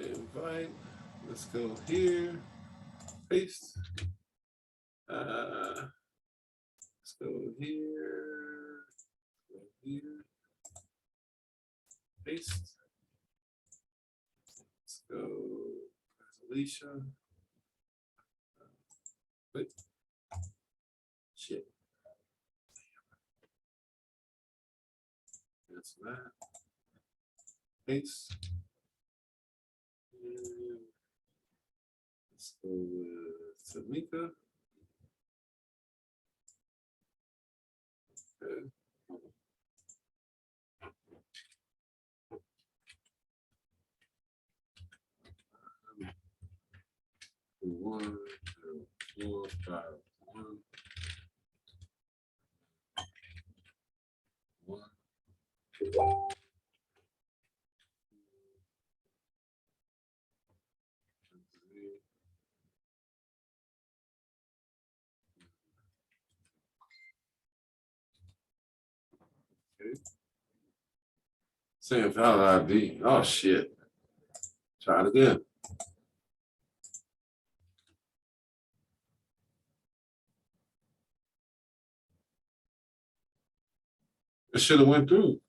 invite. Let's go here. Paste. Let's go here. Go here. Paste. Let's go. There's Alicia. Wait. Shit. That's that. Paste. And let's go with Tamika. Okay. 1, 2, 4, 5, 1. Okay. Same valid ID. Oh shit. Try it again. It should have went through.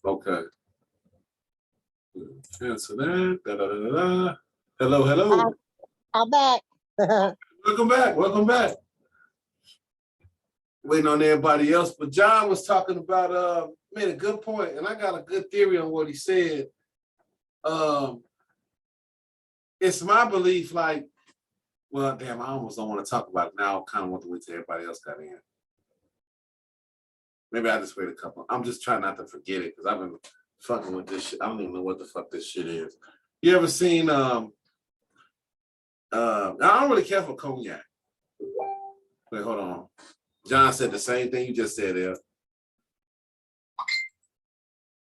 Okay. Cancel that. Da, da, da, da, da. Hello, hello. I'm back. Welcome back. Welcome back. Waiting on everybody else, but John was talking about made a good point, and I got a good theory on what he said. It's my belief, like, well, damn, I almost don't want to talk about it now. I kind of want to wait till everybody else got in. Maybe I just wait a couple. I'm just trying not to forget it because I've been fucking with this shit. I don't even know what the fuck this shit is. You ever seen I don't really care for cognac. Wait, hold on. John said the same thing you just said there.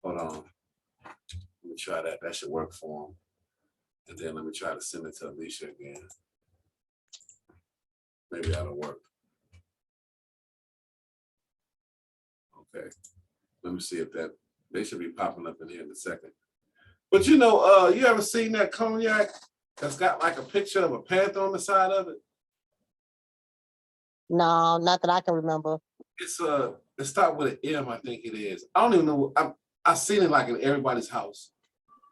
Hold on. Let me try that. That should work for him. And then let me try to send it to Alicia again. Maybe that'll work. Okay. Let me see if that, they should be popping up in here in a second. But you know, you ever seen that cognac that's got like a picture of a panther on the side of it? No, not that I can remember. It's it starts with an M, I think it is. I don't even know. I've seen it like in everybody's house.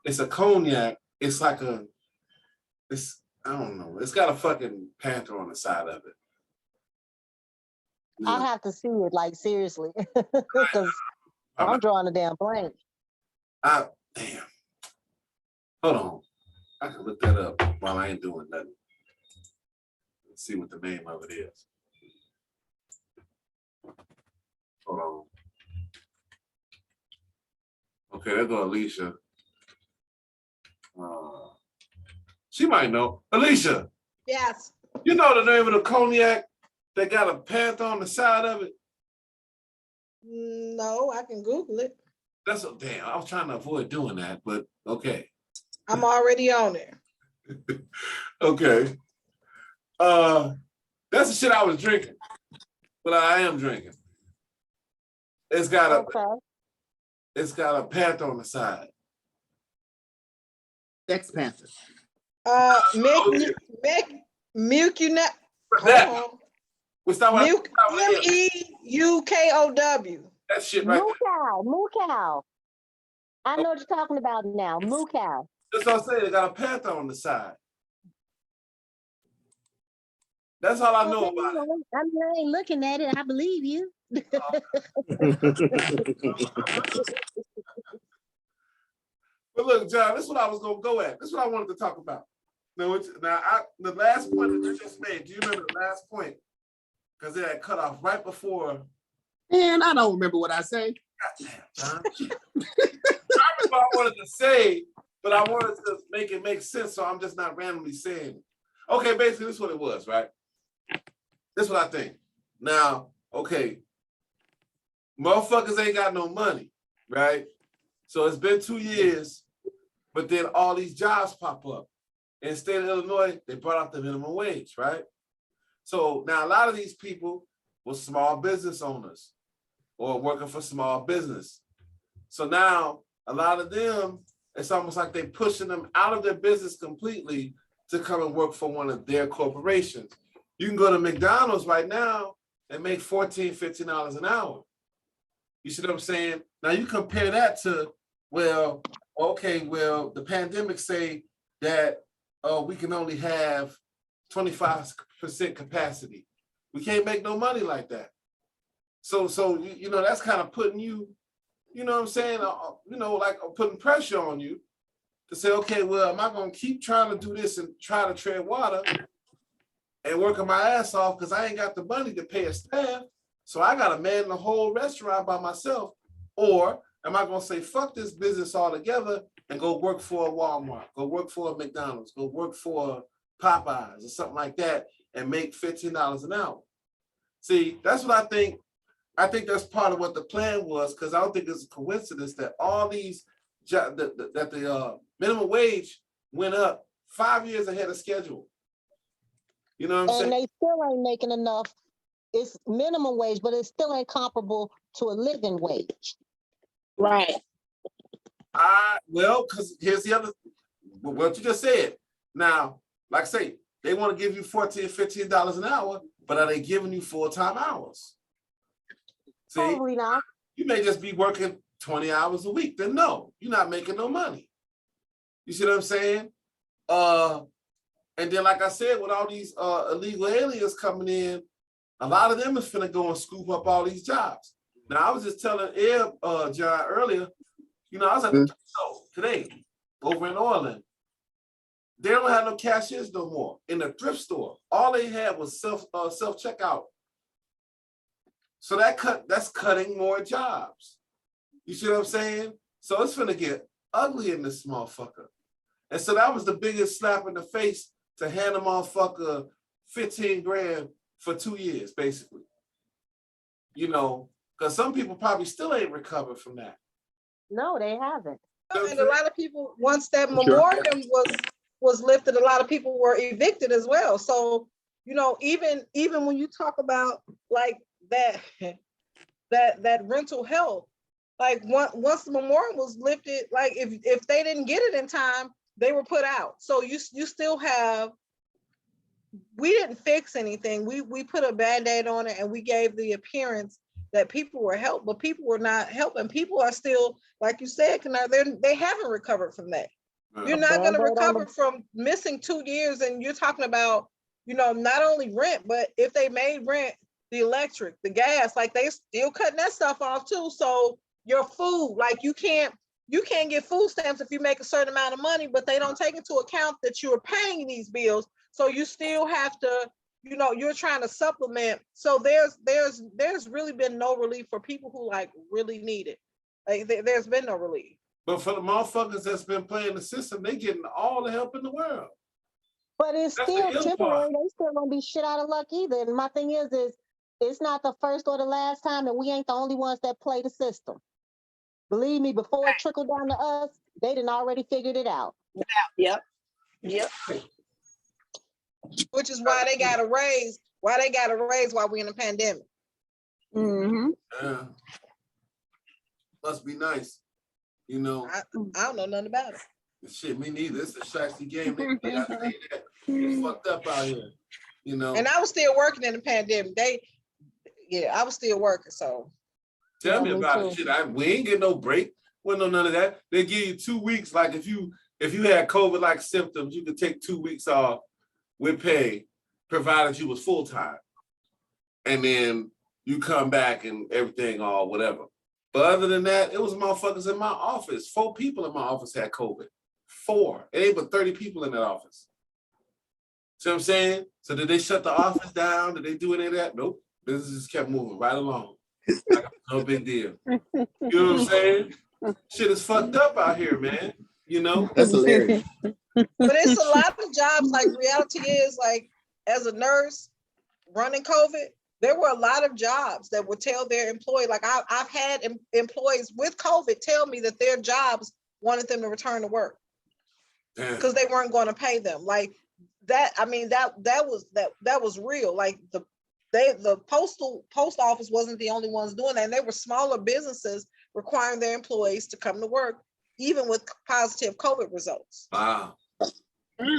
It's a cognac. It's like I don't know. It's got a fucking panther on the side of it. Yeah. I'll have to see it, like, seriously, because I'm drawing a damn blank. Damn. Hold on. I can look that up while I ain't doing nothing. Let's see what the name of it is. Hold on. Okay, there go Alicia. She might know. Alicia. Yes. You know the name of the cognac that got a panther on the side of it? No, I can Google it. That's a damn. I was trying to avoid doing that, but okay. I'm already on it. Okay. That's the shit I was drinking, but I am drinking. It's got a panther on the side. Sex Panther. Milk you not. Milk MEUKOW. That shit right Moo cow. I know what you're talking about now. Moo cow. That's what I'm saying. They got a panther on the side. That's all I know about it. I mean, I ain't looking at it. I believe you. But look, John, this is what I was gonna go at. This is what I wanted to talk about. The last point that you just made. Do you remember the last point? Because it had cut off right before. Man, I don't remember what I say. God damn, John. I remember what I wanted to say, but I wanted to make it make sense, so I'm just not randomly saying it. Okay, basically, this is what it was, right? This is what I think. Now, okay, motherfuckers ain't got no money, right? So it's been 2 years, but then all these jobs pop up. In the state of Illinois, they brought out the minimum wage, right? So now a lot of these people were small business owners. or working for small business. So now a lot of them, it's almost like they're pushing them out of their business completely to come and work for one of their corporations. You can go to McDonald's right now and make $14, $15 an hour. You see what I'm saying? Now you compare that to, well, okay, well, the pandemic say that we can only have 25% capacity. We can't make no money like that. So you know, that's kind of putting you, you know what I'm saying, you know, like putting pressure on you to say, okay, well, am I going to keep trying to do this and try to tread water and working my ass off because I ain't got the money to pay a staff, so I got to man the whole restaurant by myself? Or am I going to say, fuck this business altogether and go work for a Walmart, go work for a McDonald's, go work for Popeyes or something like that and make $15 an hour? See, that's what I think. I think that's part of what the plan was, because I don't think it's a coincidence that all these that the minimum wage went up 5 years ahead of schedule. You know what I'm saying? And they still ain't making enough. It's minimum wage, but it still ain't comparable to a living wage. Right. Well, because here's the other, what you just said. Now, like I say, they want to give you $14, $15 an hour, but are they giving you full-time hours? See, Probably not. you may just be working 20 hours a week. Then no, you're not making no money. You see what I'm saying? And then, like I said, with all these illegal aliens coming in, a lot of them is finna go and scoop up all these jobs. Now, I was just telling Ed, John, earlier, you know, I was at the show today over in Orland. They don't have no cashiers no more in the thrift store. All they had was self checkout. So that's cutting more jobs. You see what I'm saying? So it's finna get ugly in this motherfucker. And so that was the biggest slap in the face, to hand a motherfucker 15 grand for 2 years, basically. You know, because some people probably still ain't recovered from that. No, they haven't. And a lot of people, once that memoriam was lifted, a lot of people were evicted as well. So, you know, even when you talk about like that rental help, like once the memoriam was lifted, like if they didn't get it in time, they were put out. So you still have, we didn't fix anything. We put a Band-Aid on it and we gave the appearance that people were helped, but people were not helping. People are still, like you said, they haven't recovered from that. You're not going to recover from missing 2 years, and you're talking about, you know, not only rent, but if they made rent, the electric, the gas, like they still cutting that stuff off too. So your food, like you can't get food stamps if you make a certain amount of money, but they don't take into account that you're paying these bills. So you still have to, you know, you're trying to supplement. So there's really been no relief for people who like really need it. Like there's been no relief. But for the motherfuckers that's been playing the system, they getting all the help in the world. But it's That's the still ill temporary. part. They still gonna be shit out of luck either. And my thing is it's not the first or the last time, and we ain't the only ones that play the system. Believe me, before it trickled down to us, they done already figured it out. Yep. Which is why they got a raise. Why we in the pandemic. Mm-hmm. Yeah. Must be nice. You know. I don't know nothing about it. Shit, me neither. It's a shasty game. They gotta say that. It's fucked up out here. You know. And I was still working in the pandemic. I was still working. So Tell me me about it. too. Shit, we ain't getting no break. We no none of that. They give you 2 weeks. Like if you had COVID-like symptoms, you could take 2 weeks off with pay, provided you was full time, and then you come back and everything all whatever. But other than that, it was motherfuckers in my office. 4 people in my office had COVID. 4. It ain't but 30 people in that office. See what I'm saying? So did they shut the office down? Did they do any of that? Nope. Business just kept moving right along. Like, no big deal. You know what I'm saying? Shit is fucked up out here, man. You know? That's hilarious. but it's a lot of jobs. Like reality is like, as a nurse running COVID, there were a lot of jobs that would tell their employee, like I've had employees with COVID tell me that their jobs wanted them to return to work because they weren't going to pay them. Like that, I mean, that was real. Like the post office wasn't the only ones doing that, and they were smaller businesses requiring their employees to come to work, even with positive COVID results. Wow.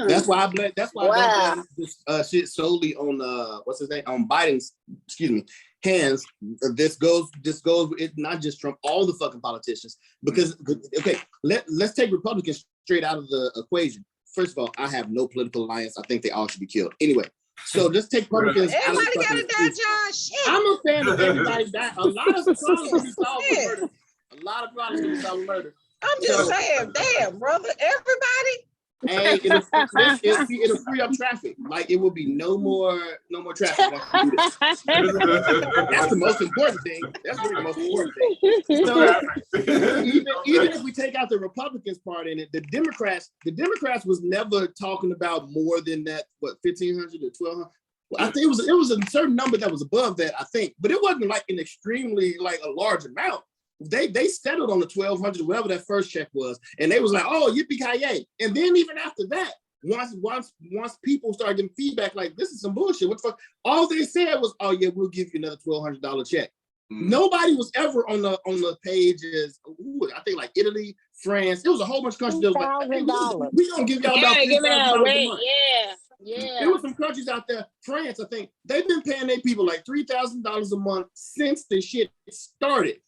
That's why I blame. That's why I Wow. don't blame this shit solely on what's his name, on Biden's, excuse me, hands. This goes. It's not just Trump. All the fucking politicians. Because okay, let's take Republicans straight out of the equation. First of all, I have no political alliance. I think they all should be killed. Anyway, so let's take Republicans out of the Everybody got fucking to die, equation. John. Shit. I'm a fan of everybody die. A lot of problems can be solved with murder. A lot of problems can be solved with murder. I'm just saying, damn, brother. Everybody. Hey, it'll free up traffic. Like it will be no more traffic once we do this. That's the most important thing. That's really the most important thing. So even if we take out the Republicans part in it, the Democrats was never talking about more than that. What, 1,500 or 1,200? Well, I think it was a certain number that was above that. I think, but it wasn't like an extremely like a large amount. They settled on the 1,200, whatever that first check was, and they was like, "Oh, yippee-ki-yay!" And then even after that, once people started getting feedback like, "This is some bullshit," what the fuck? All they said was, "Oh yeah, we'll give you another $1,200 check." Nobody was ever on the pages. I think like Italy, France. It was a whole bunch of countries that was like, "Hey, $1,000. we gonna give y'all about Give me that $3,000 a rate. month." Yeah. There were some countries out there, France, I think, they've been paying their people like $3,000 a month since the shit started.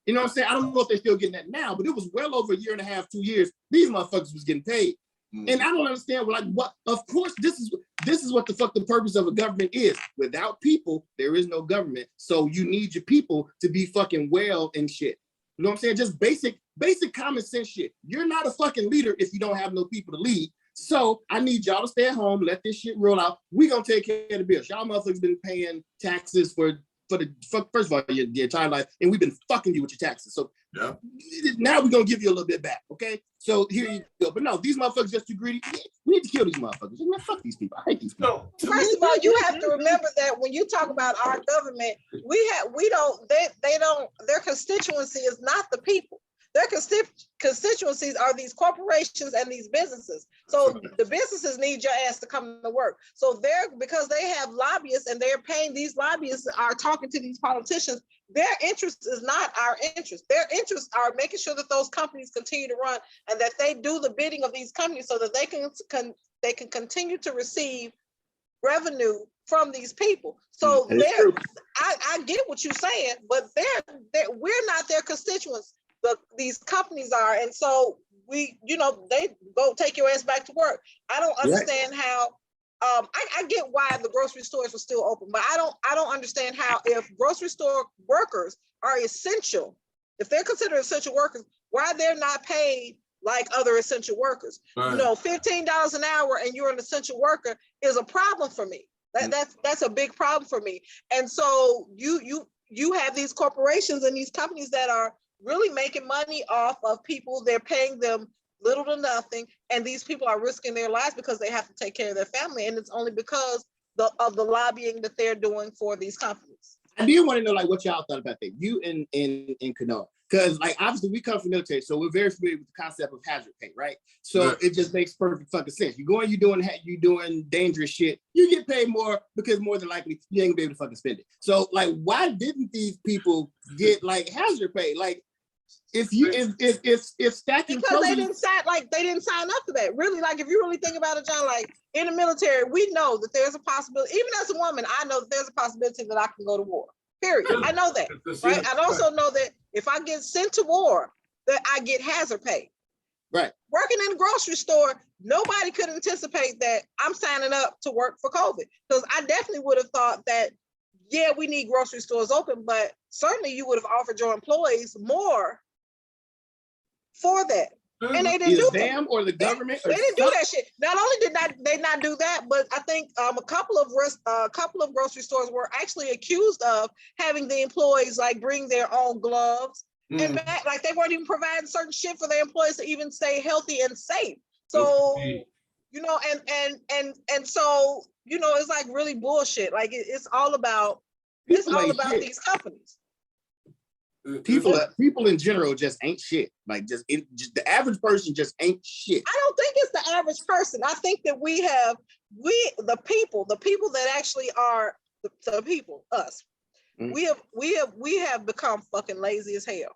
You know what I'm saying? I don't know if they're still getting that now, but it was well over a year and a half, 2 years. These motherfuckers was getting paid. And I don't understand, like, what? Of course, this is what the fuck the purpose of a government is. Without people, there is no government. So you need your people to be fucking well and shit. You know what I'm saying? Just basic common sense shit. You're not a fucking leader if you don't have no people to lead. So I need y'all to stay at home, let this shit roll out. We gonna take care of the bills. Y'all motherfuckers been paying taxes for first of all your entire life, and we've been fucking you with your taxes. So yeah. Now we're gonna give you a little bit back, okay? So here you go. But no, these motherfuckers just too greedy. We need to kill these motherfuckers. Man, fuck these people. I hate these people. First of all, you have to remember that when you talk about our government, their constituency is not the people. Their constituencies are these corporations and these businesses. So the businesses need your ass to come to work. So because they have lobbyists and they're paying, these lobbyists are talking to these politicians, their interest is not our interest. Their interests are making sure that those companies continue to run and that they do the bidding of these companies so that they can continue to receive revenue from these people. So I get what you're saying, but we're not their constituents. These companies are, and so they go take your ass back to work. I don't understand how. I get why the grocery stores were still open, but I don't understand how, if grocery store workers are essential, if they're considered essential workers, why they're not paid like other essential workers. Right. $15 an hour and you're an essential worker is a problem for me. That's a big problem for me. And so you have these corporations and these companies that are really making money off of people. They're paying them little to nothing, and these people are risking their lives because they have to take care of their family, and it's only because of the lobbying that they're doing for these companies. I do want to know, like, what y'all thought about that, you and Kanoa, because, like, obviously we come from military, so we're very familiar with the concept of hazard pay, right? So it just makes perfect fucking sense. You doing dangerous shit, you get paid more because more than likely you ain't gonna be able to fucking spend it. So, like, why didn't these people get like hazard pay? Like, if stacking because they didn't sign up for that. Really, like, if you really think about it, John, like, in the military, we know that there's a possibility. Even as a woman, I know that there's a possibility that I can go to war. Period. I know that, right? I also know that if I get sent to war, that I get hazard pay. Right. Working in a grocery store, nobody could anticipate that I'm signing up to work for COVID, because I definitely would have thought that, yeah, we need grocery stores open, but certainly you would have offered your employees more for that. And they didn't do them or the government. They didn't do that shit. Not only did they not do that, but I think a couple of grocery stores were actually accused of having the employees like bring their own gloves and back, like they weren't even providing certain shit for their employees to even stay healthy and safe. So and so it's like really bullshit. Like it's all about these companies. People in general just ain't shit. Like just the average person just ain't shit. I don't think it's the average person. I think that the people that actually are the people, us. Mm. We have become fucking lazy as hell.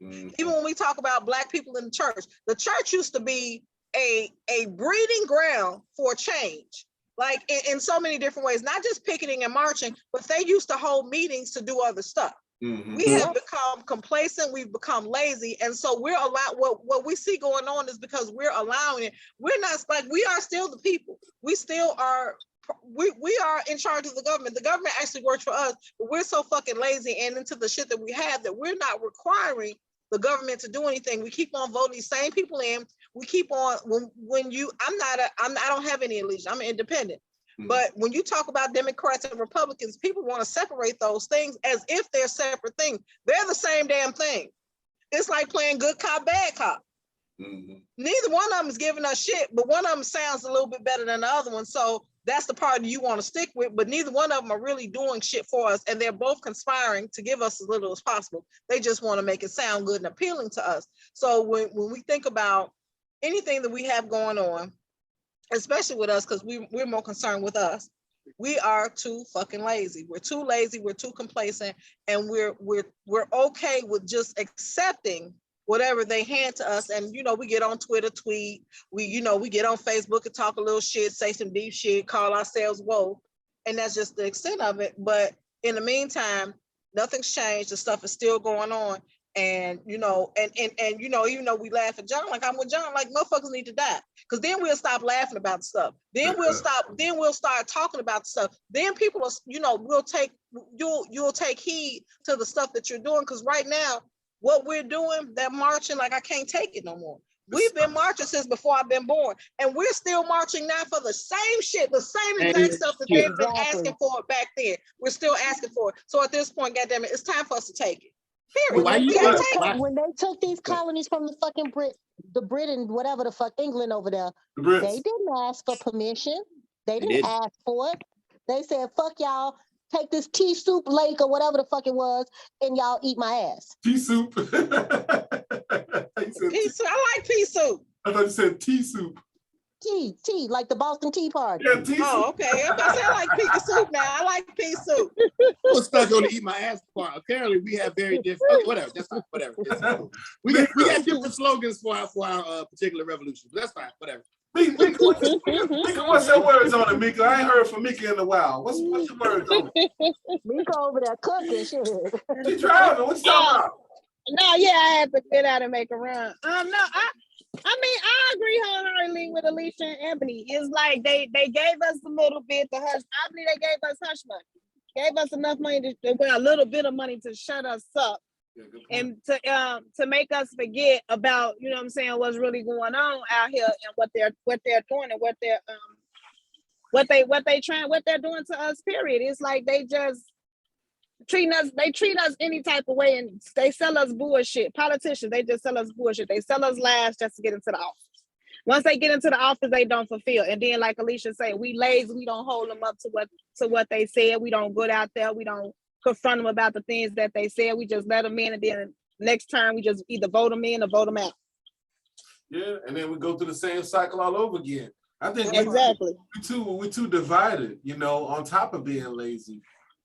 Mhm. Even when we talk about Black people in the church used to be a breeding ground for change, like in so many different ways, not just picketing and marching, but they used to hold meetings to do other stuff. Mhm. We have become complacent, we've become lazy, and so we're allowed, what we see going on is because we're allowing it. We're not, like, we are still the people. We still are, we are in charge of the government. The government actually works for us, but we're so fucking lazy and into the shit that we have that we're not requiring the government to do anything. We keep on voting these same people in. We keep on, when you, I don't have any allegiance, I'm an independent. But when you talk about Democrats and Republicans, people want to separate those things as if they're separate things. They're the same damn thing. It's like playing good cop, bad cop. Mhm. Neither one of them is giving us shit, but one of them sounds a little bit better than the other one. So that's the part you want to stick with, but neither one of them are really doing shit for us. And they're both conspiring to give us as little as possible. They just want to make it sound good and appealing to us. So when we think about anything that we have going on, especially with us, because we're more concerned with us, we are too fucking lazy. We're too lazy, we're too complacent, and we're okay with just accepting whatever they hand to us. And we get on Twitter, tweet, we get on Facebook and talk a little shit, say some deep shit, call ourselves woke, and that's just the extent of it. But in the meantime, nothing's changed. The stuff is still going on. And even though we laugh at John, like I'm with John, like motherfuckers need to die. Because then we'll stop laughing about stuff. Then we'll start talking about stuff. Then people will, you'll take heed to the stuff that you're doing. Because right now, what we're doing, that marching, like I can't take it no more. We've been marching since before I've been born. And we're still marching now for the same shit, the same exact stuff that they've been asking for back then. We're still asking for it. So at this point, goddamn it, it's time for us to take it. Period. When they took these colonies from the fucking Britain, whatever the fuck, England over there, they didn't ask for permission. They didn't ask for it. They said, fuck y'all, take this tea soup lake or whatever the fuck it was, and y'all eat my ass. Tea soup. Pea soup. I like pea soup. I thought you said tea soup. Tea, like the Boston Tea Party. Yeah, tea soup. Oh, okay. I like pea soup now. I like pea soup. I was stuck on the eat my ass part. Apparently, we have very different. Okay, whatever. That's fine. Whatever. We got different slogans for our particular revolution. But that's fine. Whatever. Mika, what's your words on it, Mika? I ain't heard from Mika in a while. What's your words on it? Mika over there cooking shit. She driving. What you talking about? No, yeah, I had to get out and make a run. I agree wholeheartedly with Alicia and Ebony. It's like they gave us a little bit to hush. I believe they gave us hush money. Gave us enough money a little bit of money to shut us up. And to make us forget about, what's really going on out here and what they're doing and what they're doing to us, period. It's like they just treat us any type of way, and they sell us bullshit. Politicians, they just sell us bullshit. They sell us lies just to get into the office. Once they get into the office, they don't fulfill. And then, like Alicia said, we lazy. We don't hold them up to what they said. We don't go out there. We don't confront them about the things that they said. We just let them in, and then next time we just either vote them in or vote them out. Yeah, and then we go through the same cycle all over again. I think exactly. we're too divided, on top of being lazy.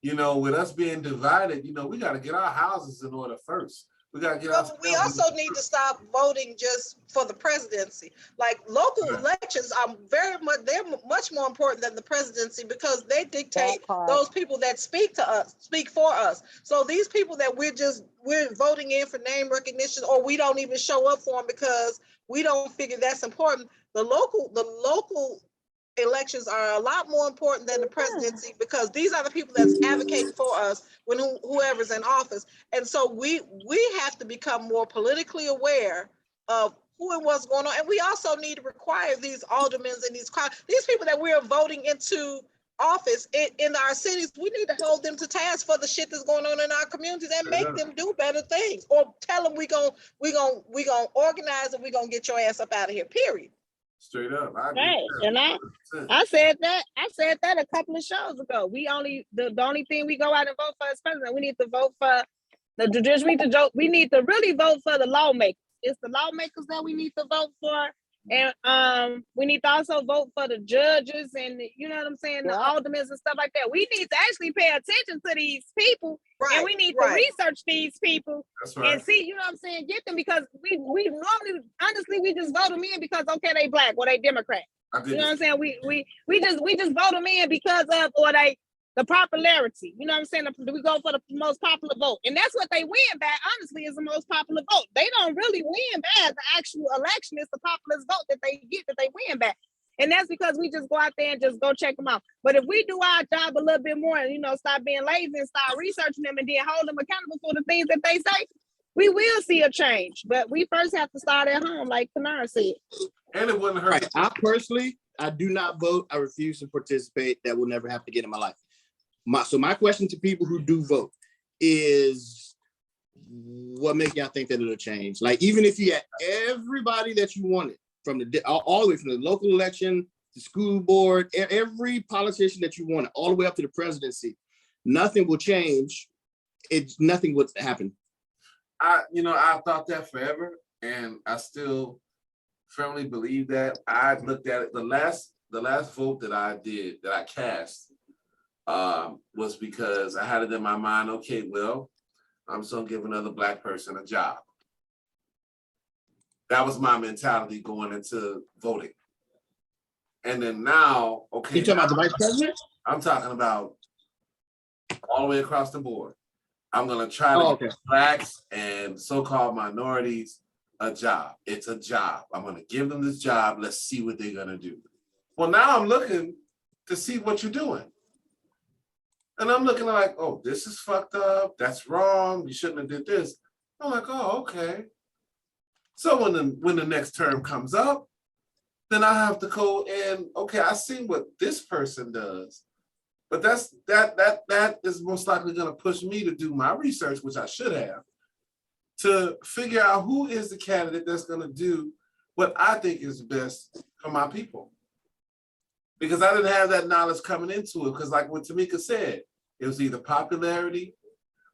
With us being divided, we got to get our houses in order first. We got to get we also need to stop voting just for the presidency. Like local elections are they're much more important than the presidency, because they dictate those people that speak for us. So these people that we're voting in for name recognition, or we don't even show up for them because we don't figure that's important. The local elections are a lot more important than the presidency, because these are the people that's advocating for us when whoever's in office. And so we have to become more politically aware of who and what's going on. And we also need to require these aldermen and these people that we're voting into office in our cities. We need to hold them to task for the shit that's going on in our communities and make them do better things, or tell them we gonna organize and we gonna get your ass up out of here, period. Straight up. Right. And I said that a couple of shows ago. The only thing we go out and vote for is president. We need to vote for the judiciary. We need to really vote for the lawmakers. It's the lawmakers that we need to vote for. And we need to also vote for the judges and you know what I'm saying, the Yeah. aldermen and stuff like that. We need to actually pay attention to these people, and we need to right. research these people That's right. and see, you know what I'm saying, get them, because we normally, honestly, we just vote them in because okay, they black or they Democrat. You know what I'm saying? We just vote them in because of or the popularity. You know what I'm saying? We go for the most popular vote. And that's what they win by, honestly, is the most popular vote. They don't really win by the actual election. It's the populist vote that they get, that they win by. And that's because we just go out there and just go check them out. But if we do our job a little bit more and, you know, stop being lazy and start researching them and then hold them accountable for the things that they say, we will see a change. But we first have to start at home, like Kanara said. And it wouldn't hurt. Right. I personally, I do not vote. I refuse to participate. That will never have to get in my life. So my question to people who do vote is, what makes y'all think that it'll change? Like, even if you had everybody that you wanted, from all the way from the local election, the school board, every politician that you wanted, all the way up to the presidency, nothing will change. Nothing would happen. I thought that forever, and I still firmly believe that. I looked at it. The last vote that I cast, was because I had it in my mind, okay, well, I'm just gonna give another black person a job. That was my mentality going into voting. And then now, okay. You talking about the vice president? I'm talking about all the way across the board. I'm gonna try to give blacks and so-called minorities a job. It's a job. I'm gonna give them this job. Let's see what they're gonna do. Well, now I'm looking to see what you're doing. And I'm looking like, oh, this is fucked up. That's wrong. You shouldn't have did this. I'm like, oh, okay. So when the next term comes up, then I have to go and, okay, I see what this person does. But that is most likely going to push me to do my research, which I should have, to figure out who is the candidate that's going to do what I think is best for my people. Because I didn't have that knowledge coming into it. Because like what Tamika said, it was either popularity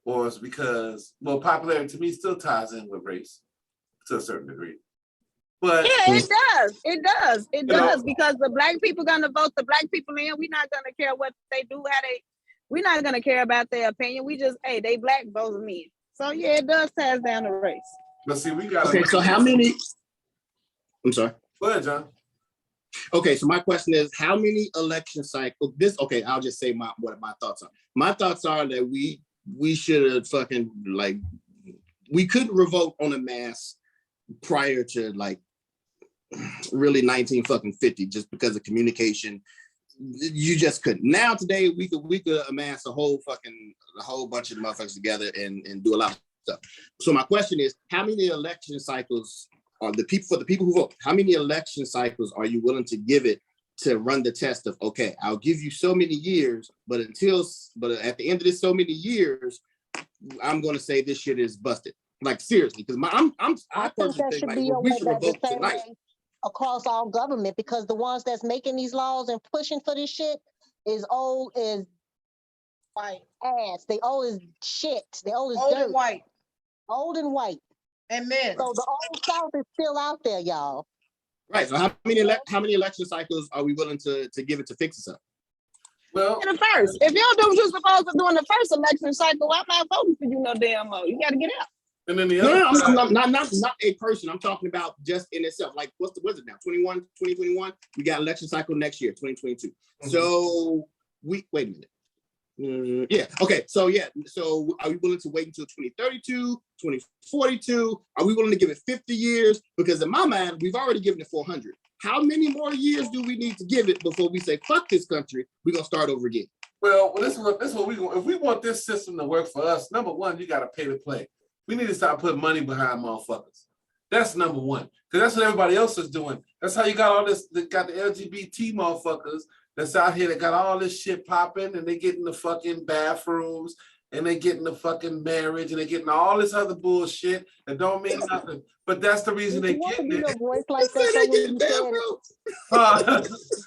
or it's because, well, popularity to me still ties in with race to a certain degree. But yeah, it does, because the black people gonna vote the black people in. We're not gonna care what they do, we're not gonna care about their opinion. We just, hey, they black, vote them in. So yeah, it does pass down the race. But see, we got okay. So how many? I'm sorry. Go ahead, John. Okay, so my question is, how many election cycles? Okay, I'll just say what my thoughts are. My thoughts are that we should have fucking we couldn't revoke on a mass prior to really 1950, just because of communication. You just couldn't. Now today we could amass a whole bunch of motherfuckers together and do a lot of stuff. So my question is, how many election cycles are the people who vote? How many election cycles are you willing to give it to run the test of, okay, I'll give you so many years, but at the end of this so many years, I'm going to say this shit is busted. Like seriously, because I personally think we should revoke tonight across all government, because the ones that's making these laws and pushing for this shit is old as white ass. They old as shit. They old as old dirt. and white Old and white. and men. So the old South is still out there, y'all. Right. So how many election cycles are we willing to give it to fix this up? Well, In the first, if you don't do what you're supposed to do in the first election cycle, I'm not voting for you no damn more. You got to get out. and then the other I'm not a person. I'm talking about just in itself. Like, what's it now? 2021. We got election cycle next year, 2022. Mm-hmm. So wait a minute. Yeah. Okay. So are we willing to wait until 2032, 2042? Are we willing to give it 50 years? Because in my mind, we've already given it 400. How many more years do we need to give it before we say, fuck this country, we're going to start over again? Well, this is what we want. If we want this system to work for us, number one, you got to pay to play. We need to start putting money behind motherfuckers. That's number one. Because that's what everybody else is doing. That's how you got all this, got the LGBT motherfuckers that's out here that got all this shit popping, and they get in the fucking bathrooms, and they get in the fucking marriage, and they getting all this other bullshit that don't mean nothing. But that's the reason they getting it. Voice like that when you said it.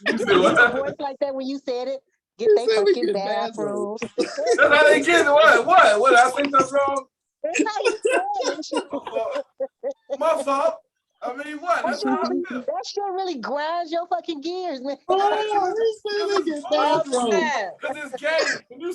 You said what? Voice like that when you said it. Get they fucking bathrooms. That's how they get it. What? What? I think that's wrong. That's how you said it. My fault. I mean, what? That's how I feel. That shit really grinds your fucking gears, man. Oh, this nigga get that from. Because it's game. When you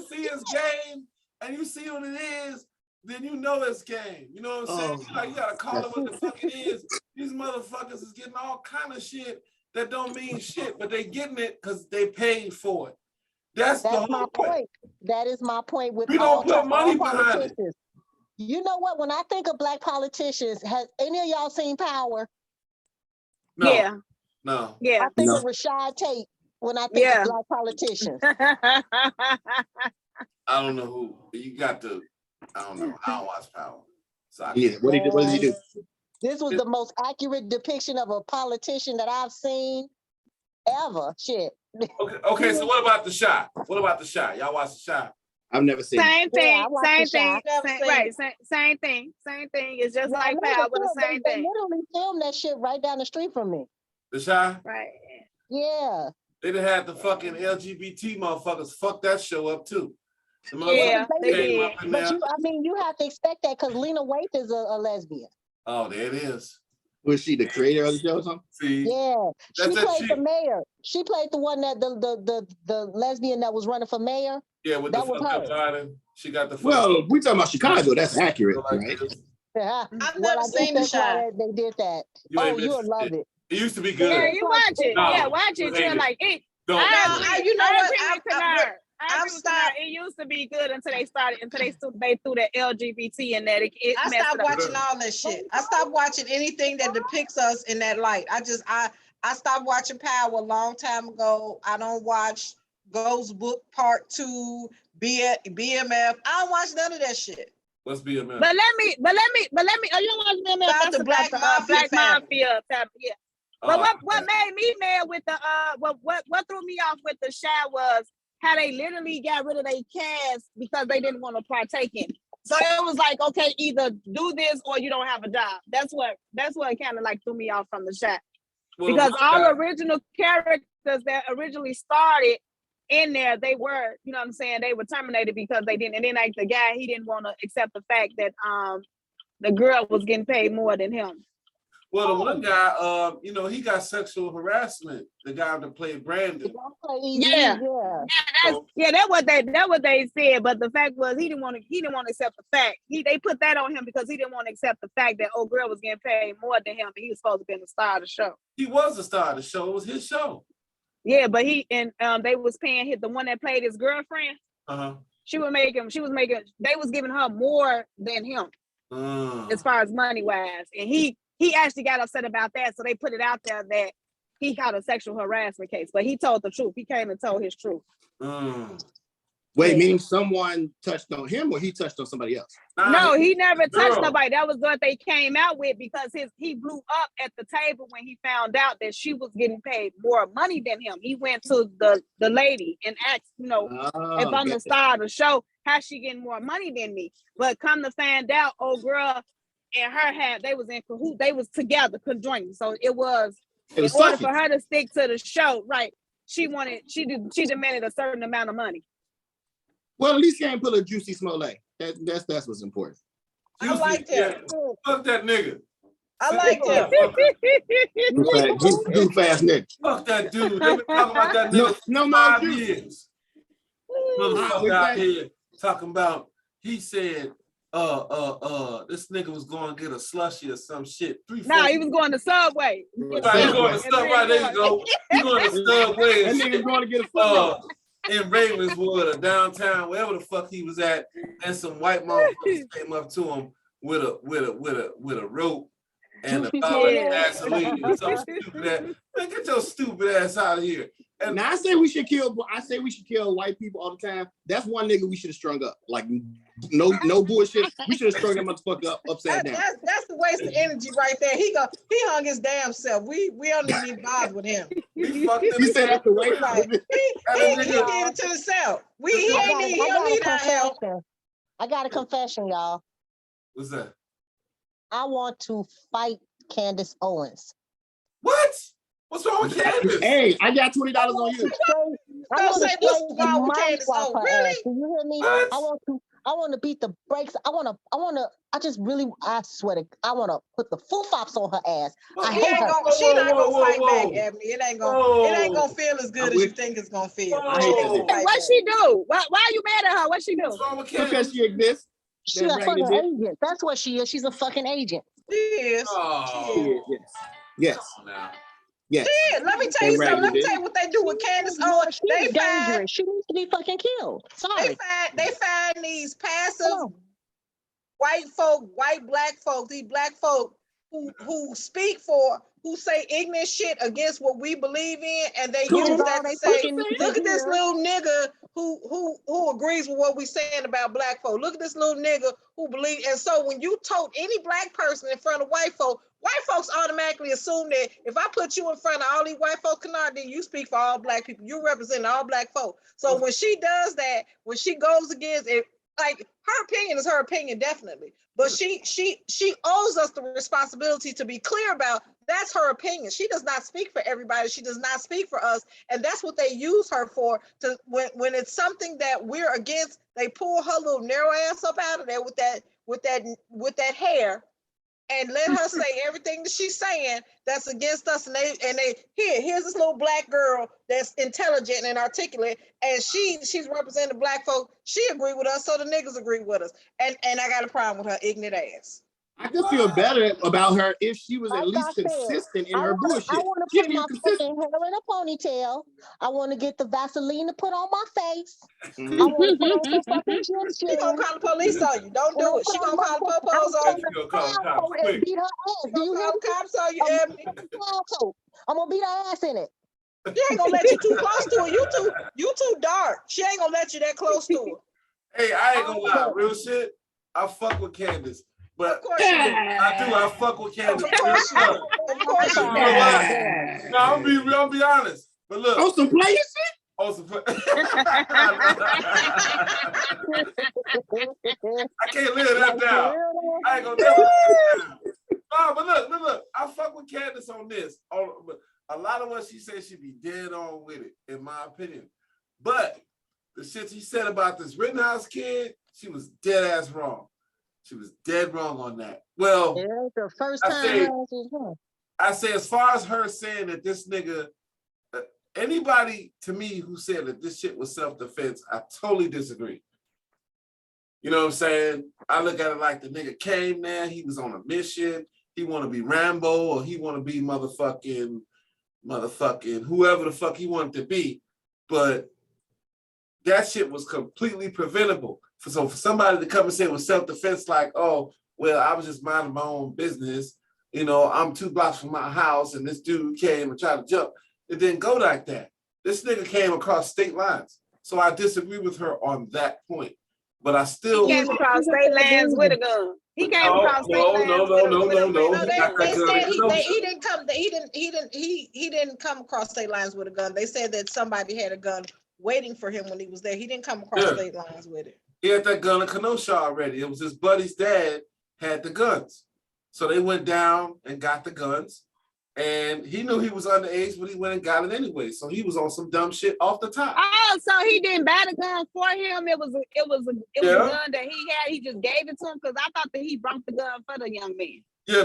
see it's game, and you see what it is, then you know it's game. You know what I'm saying? Like, you gotta call it what the fuck it is. These motherfuckers is getting all kind of shit that don't mean shit, but they getting it because they paid for it. That's the whole my point. That is my point with we all, don't put money all behind politicians. You know what? When I think of black politicians, has any of y'all seen Power? No, Yeah. no. Yeah. I think of Rashad Tate when I think of black politicians. I don't know who. You got to. I don't know. I don't watch Power. So I Yeah. What does he do? This was the most accurate depiction of a politician that I've seen ever. Shit. Okay. So what about The Shot? What about The Shot? Y'all watch The Shot? I've never seen. Same thing. Same thing. Right. Same thing. Same thing. It's just like Power, Power, the same they thing. literally filmed that shit right down the street from me. The Shot? Right. Yeah. They done had the fucking LGBT motherfuckers fuck that show up too. The Yeah, motherfuckers they came did. up in But there. you have to expect that because Lena Waithe is a lesbian. Oh, there it is. Was she the creator of the show or something? See? Yeah, she That's played the mayor. She played the one that the lesbian that was running for mayor. Yeah, with That the was fucked up her. garden. She got the Well, we talking about Chicago. That's accurate, like right? this. I've never seen The Shot. They did that. You ain't You'll missing love it. it. It used to be good. Yeah, you watch it. No, Yeah, watch it. you hate You're it. like it. Don't. You know what? I agree with Kanard. I've stopped. It used to be good until they threw that LGBT in that. I messed stopped it up. watching all that shit. I stopped watching anything that depicts us in that light. I stopped watching Power a long time ago. I don't watch Ghost Book Part 2, BMF. I don't watch none of that shit. Let's be a man. But let me. Oh, you don't watch BMF? About That's the about Black the Mafia Black family. Mafia type. Yeah. But what made me mad with the what threw me off with The Shot was how they literally got rid of their cast because they didn't want to partake in it. So it was like, okay, either do this or you don't have a job. That's what kind of like threw me off from The Shot. Well, Because all the original characters that originally started in there, they were, you know what I'm saying, they were terminated because they didn't. And then like the guy, he didn't want to accept the fact that the girl was getting paid more than him. Well, the one guy, he got sexual harassment. The guy that played Brandon. Yeah. That's what they said. But the fact was he didn't want to accept the fact. They put that on him because he didn't want to accept the fact that old girl was getting paid more than him, and he was supposed to be the star of the show. He was the star of the show. It was his show. Yeah, but they was paying the one that played his girlfriend. They was giving her more than him as far as money wise, and he actually got upset about that, so they put it out there that he got a sexual harassment case, but he told the truth. He came and told his truth. Wait, meaning someone touched on him or he touched on somebody else? No, he never touched nobody. That was what they came out with because he blew up at the table when he found out that she was getting paid more money than him. He went to the lady and asked, if I'm the star of the show, how's she getting more money than me? But come to find out, old girl and her they was in cahoots. They was together, conjoined. So it was in order for her to stick to the show, right? She demanded a certain amount of money. Well, at least he ain't put a Juicy Smollett. That's what's important. I like that. Fuck that nigga. I like that. Goof ass nigga. Fuck that dude. They've been talking about that nigga for 5 years. Motherfucker out here talking about, he said, this nigga was going to get a slushie or some shit. He was going to Subway. Right, he's going to Subway. There you go. He's going to Subway. That nigga's going to get a foot in Ravenswood or downtown, wherever the fuck he was at, and some white motherfuckers came up to him with a rope and a bottle of gasoline and some stupid ass. Man, get your stupid ass out of here. And now I say we should kill white people all the time. That's one nigga we should have strung up. Like no bullshit. We should have strung that motherfucker up upside down. That's the waste of energy right there. He hung his damn self. We don't even need bother with him. He said that's the way. Right. He did it to himself. He don't need our help. I got a confession, y'all. What's that? I want to fight Candace Owens. What? What's wrong with Candace? Hey, I got $20 on you. Don't say what's wrong with Candace. Oh, really? Do you hear me? What? I want to beat the brakes. I swear to, I want to put the full fops on her ass. I She hate ain't her. gonna, she not gonna fight back, whoa. Ebony. It ain't gonna feel as good as you with- think it's gonna feel. I hate that She bitch. fight What back. she do? Why are you mad at her? What she do? What's wrong with Because Candace? she exists. She That a raggedy fucking bitch. agent. That's what she is. She's a fucking agent. She is. Oh. She is. Yes. Come on now. Yes. Yeah, let me tell That you something. Let me raggedy tell you what they do with Candace Owens. She's They find dangerous. She needs to be fucking killed. Sorry. they find these passive Come on. white folk, black folk, these black folk who speak for, who say ignorant shit against what we believe in, and they Which is use all that they to say, fucking need to look at this hear. little nigga who agrees with what we saying about black folk. Look at this little nigga who believe. And so when you told any black person in front of white folks automatically assume that if I put you in front of all these white folk, then you speak for all black people. You represent all black folk. So when she does that, when she goes against it, like her opinion is her opinion, definitely. But she owes us the responsibility to be clear about that's her opinion. She does not speak for everybody. She does not speak for us. And that's what they use her for. To when it's something that we're against, they pull her little narrow ass up out of there with that hair and let her say everything that she's saying that's against us. And here's this little black girl that's intelligent and articulate, and she's representing black folk. She agree with us, so the niggas agree with us. And I got a problem with her ignorant ass. I just feel better about her if she was Like at least I said, consistent in I her want bullshit. to She put ain't my even consistent. fucking hair in a ponytail. I want to get the Vaseline to put on my face. Mhm. I want to put on some fucking gym She gonna shoes. call the police on you. Don't do it. She gonna call the popos on you. You gonna call the Brown cops coat and quick. beat her ass. She Do you gonna hear call the me? cops on you, I'm Ebony. brown coat. I'm gonna beat her ass in it. She ain't gonna let you too close to her. You too dark. She ain't gonna let you that close to her. Hey, I ain't gonna lie, real shit. I fuck with Candace, but Of course you do. I fuck with Candace. Of course you do. Of course you You do. know why? No, I'll be honest. But look, On some player shit? I can't live that Like, for down. real, I ain't gonna never live that down. No, but look. I fuck with Candace on this. But a lot of what she said, she be dead on with it, in my opinion. But the shit she said about this Rittenhouse kid, she was dead ass wrong. She was dead wrong on that. Well, it ain't the first I time say- her ass was wrong. I say as far as her saying that this nigga, anybody to me who said that this shit was self-defense, I totally disagree. You know what I'm saying? I look at it like the nigga came there, he was on a mission, he want to be Rambo or he want to be motherfucking whoever the fuck he wanted to be. But that shit was completely preventable. So for somebody to come and say it was self-defense, like, oh, well, I was just minding my own business. You know, I'm 2 blocks from my house and this dude came and tried to jump. It didn't go like that. This nigga came across state lines. So I disagree with her on that point. But I still... He came across state lines with a gun. He came across state lines with a gun. No, they said he didn't come across state lines with a gun. They said that somebody had a gun waiting for him when he was there. He didn't come across state lines with it. He had that gun in Kenosha already. It was his buddy's dad had the guns. So they went down and got the guns. And he knew he was underage, but he went and got it anyway. So he was on some dumb shit off the top. Oh, so he didn't buy the gun for him. It was a gun that he had. He just gave it to him because I thought that he brought the gun for the young man. Yeah,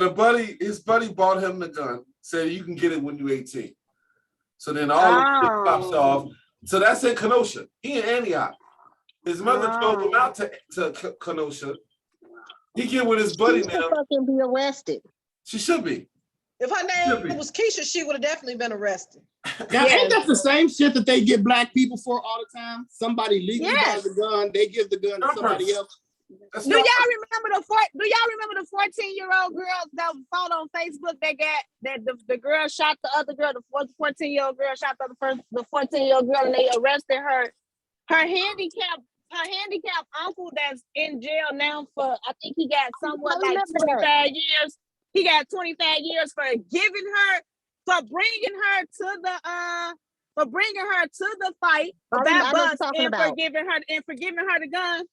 his buddy bought him the gun, said you can get it when you're 18. So then all the shit pops off. So that's in Kenosha. He in Antioch. His mother drove him out to Kenosha. He get with his buddy She now. should fucking be arrested. She should be. If her name was Keisha, she would have definitely been arrested. Now, ain't that the same shit that they get black people for all the time? Somebody legally buys the gun, they give the gun to somebody else. Do y'all remember the 14-year-old girls that fought on Facebook that the girl shot the other girl, the 14-year-old girl shot the 14-year-old girl, and they arrested her handicapped uncle that's in jail now for, I think he got somewhat like 25 years. He got 25 years for bringing her to the fight of that bus and for giving her the gun.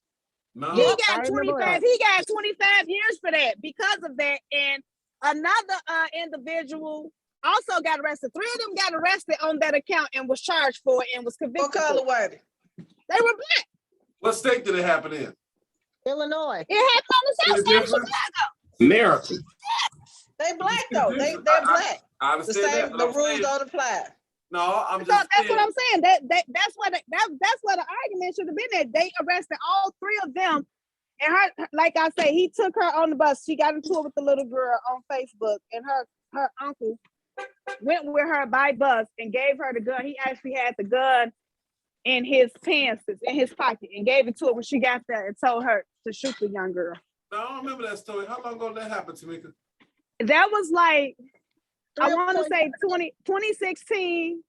No. He got 25 years for that because of that. And another individual also got arrested. 3 of them got arrested on that account and was charged for it and was convicted. What color were they? They were black. What state did it happen in? Illinois. It happened on the See south the side of difference? Chicago. America. They black though. They're black. I The understand that, same. but The I'm rules saying, don't apply. no, I'm So just that's saying. what I'm saying. That's what that's what the argument should have been at. They arrested all three of them. And her, like I say, he took her on the bus. She got into it with the little girl on Facebook, and her uncle went with her by bus and gave her the gun. He actually had the gun in his pants, in his pocket, and gave it to her when she got there and told her to shoot the young girl. No, I don't remember that story. How long ago that happened, Tamika? That was like, I 3 or want to 4 say 2016.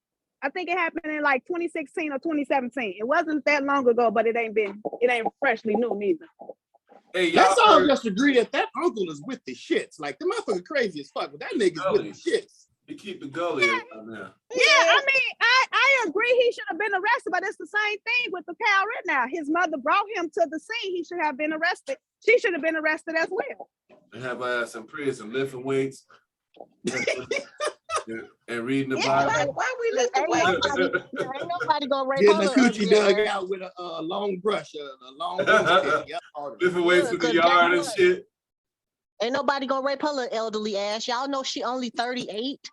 I think it happened in like 2016 or 2017. It wasn't that long ago, but it ain't freshly new neither. Hey, y'all Let's all heard, just agree that uncle is with the shits. Like the motherfucker crazy as fuck, but that nigga's with the shits. he keep the gully down there. Yeah, I mean, I agree he should have been arrested, but it's the same thing with the Kyle Rittenhouse. His mother brought him to the scene. He should have been arrested. She should have been arrested as well. And have our ass in prison, lifting weights, and reading the Yeah, like, Bible. why we lift the Ain't weight? nobody gonna rape Getting the her coochie ugly dug ass. out with a long brush, a long broomstick. Yep, all that. Lifting weights in Good, the 'cause yard guess and what? shit. Ain't nobody gonna rape her little elderly ass. Y'all know she only 38.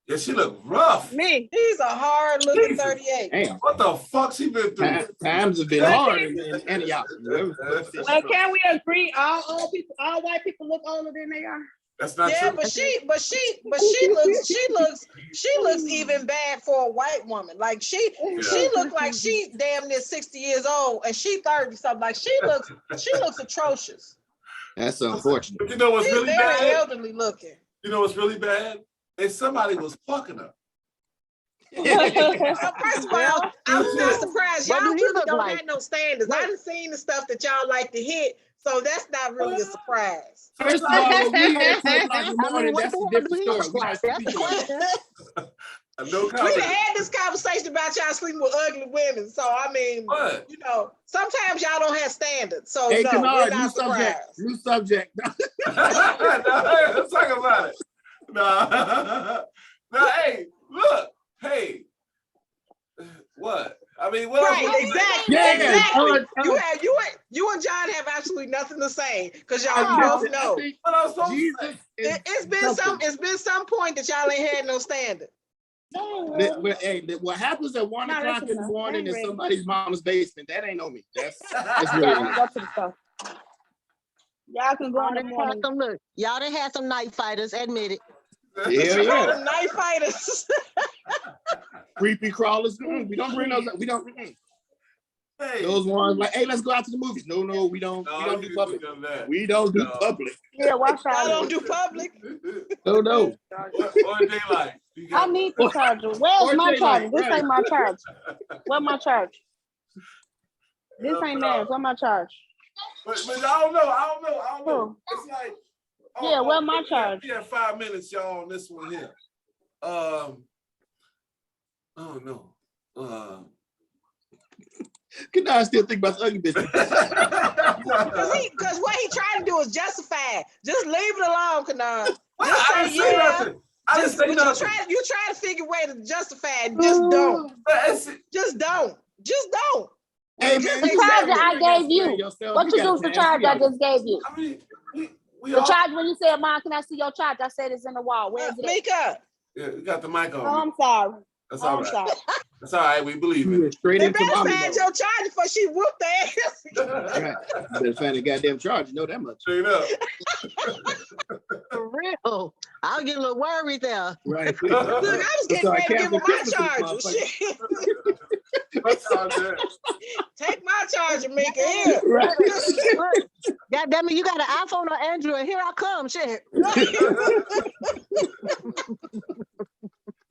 Yeah, she look rough. Me. He's a hard looking Jesus. 38. Damn. What the fuck she been through? Times have been hard in Antioch. Well, can we agree all white people look older than they are? That's not Yeah, true. but she looks even bad for a white woman. Like she looked like she damn near 60 years old and she 30 something. Like she looks atrocious. That's unfortunate. But you know what's She's really very bad? elderly looking. You know what's really bad? If somebody was fucking her. First of all, I'm not surprised. What Y'all do he really look don't like? have no standards. I done seen the stuff that y'all like to hit, so that's not really a surprise. First of all, when we at 2 o'clock in the I morning, mean, what that's the a hell different do he story. look We like? not That's the speaking on that. question. No We comment. done had this conversation about y'all sleeping with ugly women. So I mean, What? you know, sometimes y'all don't have standards. So Hey, no, Kennard, we're not surprised. new subject. No, let's talk about it. No, hey, look, hey. What? I mean, what else Right, would you say? exactly. Yeah, Exactly. You and John have absolutely nothing to say because y'all both know. What else supposed to Jesus say? is It's been some point that y'all ain't had no standard. What happens at 1 No, o'clock that's in the enough. morning in I'm ready. somebody's mama's basement? That ain't on me. That's Yeah, really let me go to the store. Y'all can go in the morning. Y'all done had some night fighters, admit it. hell yeah. The night fighters. Creepy crawlers. We don't bring those. We don't. Hey. Those ones like, hey, let's go out to the movies. No, we don't. No, we don't you do public. done that. We don't do No. public. Yeah, watch Y'all out. don't do public. No. Or daylight. You I got- need the charger. Where's Or my daylight, charger? This right. ain't my charge. Where my charge? This ain't theirs. Where my charge? But I don't know. Who? It's like, Yeah, where my charge? We have 5 minutes, y'all, on this one here. Oh no. Can I still think about the ugly bitch? Because what he trying to do is justify it. Just leave it alone, Kanan. Just I say didn't say yeah. nothing. I didn't say nothing. You try to figure a way to justify it. Just don't. Just don't. Just don't. Hey, Just man, The accept charger it. I gave you. What you do with the charger I just gave you? I mean, we The all. charger when you said, Mom, can I see your charger? I said it's in the wall. Where's it at? Mika, Yeah, we got the mic on. Oh, I'm sorry. That's Oh, all I'm right. sorry. That's all right. We believe You it. went straight they into better mommy find mode. your charger before she whooped their ass. Right. You better find the goddamn charge. You know that much. Straight up. For real. I'll get a little worried there. Right. Look, I was getting Sorry, ready to give her cancel my Christmas, charger. motherfucker. Shit. What's all that? Take my charger, Mika. Here. Right. Look, God damn it, you got an iPhone or Android. Here I come. Shit.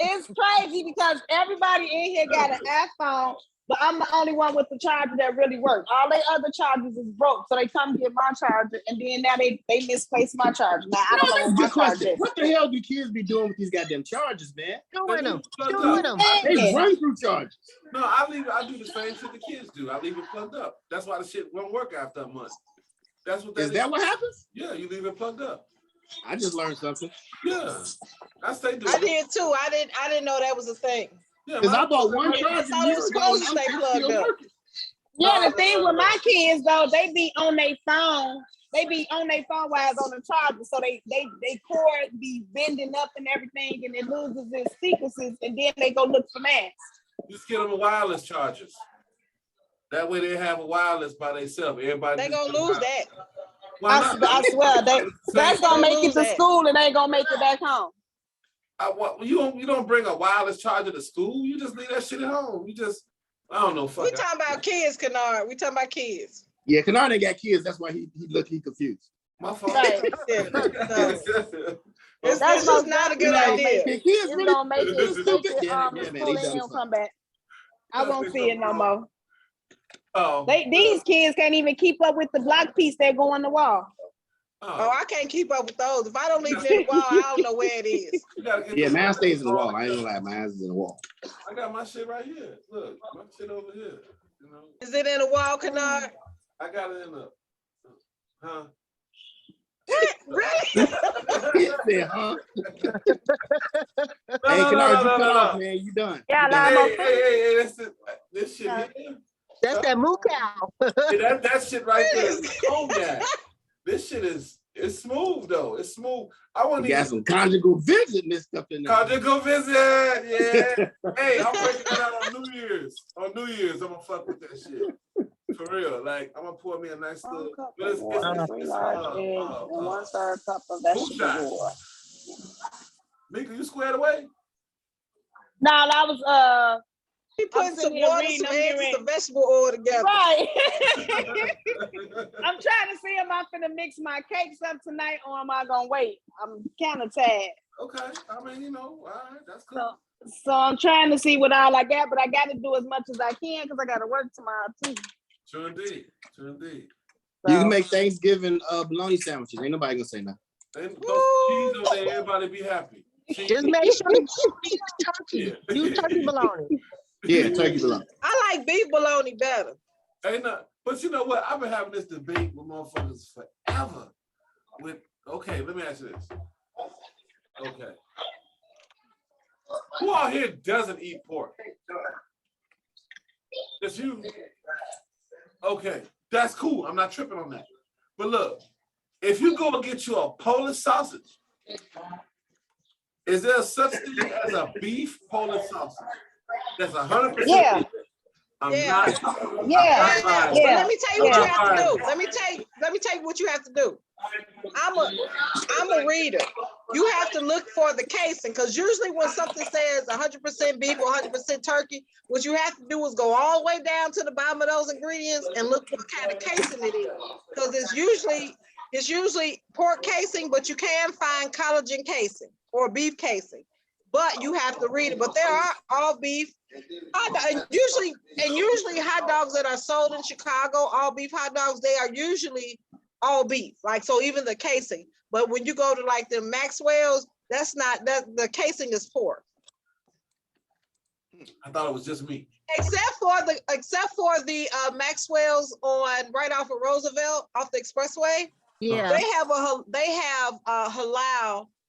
It's crazy because everybody in here got an iPhone, but I'm the only one with the charger that really works. All their other chargers is broke, so they come get my charger, and then now they misplaced my charger. Now I don't know That's a what my good charger question. is. What the hell do kids be doing with these goddamn charges, man? Doing them. Plugged Doing up. them. They Yeah. run through charges. No, I do the same shit the kids do. I leave it plugged up. That's why the shit won't work after a month. That's what that Is that what happens? Yeah, you leave it plugged up. I just learned something. Yeah. That's they do. I did too. I didn't know that was a thing. Yeah, Because I mine- bought one charger thought it was years ago and supposed to stay it's plugged still up. working. Yeah, the thing with my kids though, they be on their phone. They be on their phone while it's on the charger, so they cord be bending up and everything, and it loses its sequences, and then they go look for masks. Just get them a wireless chargers. That way they have a wireless by themselves. Everybody They just gonna get a lose wireless. that. Why not? I swear that's gonna make it to That. school and ain't gonna make it back home. You don't bring a wireless charger to school. You just leave that shit at home. I don't know. We Fuck. talking about kids, Kennard. We talking about kids. Yeah, Kennard ain't got kids. That's why he confused. My fault. Right. Yeah, no. It's That's just not a good Like, idea. kids It's really gonna make it It's make stupid. it Yeah, the man, school they ain't done gonna come back. I won't There's see it no something more. Oh. These kids can't even keep up with the block piece that go on the wall. Oh, I can't keep up with those. If I don't leave it in the wall, I don't know where it is. You gotta get Yeah, this- mine stays in the wall. I ain't gonna lie, mine is in the wall. I got my shit right here. Look, my shit over here. You know, Is it in the wall, Kennard? I got it in the. Huh? Really? Yeah, huh? No, Hey, no, Kennard, no, you no, cut no, off, no. man. You done. Yeah, You done. I'm Hey, that's it. This shit here. That's that moo cow. Yeah, that shit right there is cognac. This shit it's smooth though. It's smooth. I want You to got some conjugal visit and this stuff in there. conjugal visit. Yeah. Hey, I'm breaking that out on New Year's. On New Year's, I'm gonna fuck with that shit. For real. Like, I'm gonna pour me a nice little. But it's one-third cup of moonshine. vegetable oil. Mika, you squared away? No, that was He putting I'm some sitting here water, reading, some I'm eggs, getting and some vegetable oil together. right. I'm trying to see if I'm finna mix my cakes up tonight or am I gonna wait? I'm kind of tired. Okay. I mean, you know, all right, that's cool. So I'm trying to see what all I got, but I got to do as much as I can because I got to work tomorrow too. True indeed. True indeed. You So, can make Thanksgiving bologna sandwiches. Ain't nobody gonna say nothing. And those cheese on there, everybody be happy. Cheese. Just make sure you use turkey. Yeah. Use turkey bologna. Yeah, turkey bologna. I like beef bologna better. Ain't not, but you know what? I've been having this debate with motherfuckers forever. Okay, let me ask you this. Okay. Who out here doesn't eat pork? Just you. Okay, that's cool. I'm not tripping on that. But look, if you go and get you a Polish sausage, is there such thing as a beef Polish sausage? That's 100%. Yeah. beef. I'm Yeah. not. Yeah. But Yeah. let me tell you what you Yeah. have to do. Let me tell you what you have to do. I'm a reader. You have to look for the casing because usually when something says 100% beef or 100% turkey, what you have to do is go all the way down to the bottom of those ingredients and look what kind of casing it is. Because it's usually pork casing, but you can find collagen casing or beef casing. But you have to read it. But there are all beef. Usually hot dogs that are sold in Chicago, all beef hot dogs, they are usually all beef. Like, so even the casing. But when you go to like the Maxwell's, that's not, the casing is pork. I thought it was just me. Except for the Maxwell's on right off of Roosevelt, off the expressway. Yeah. They have a halal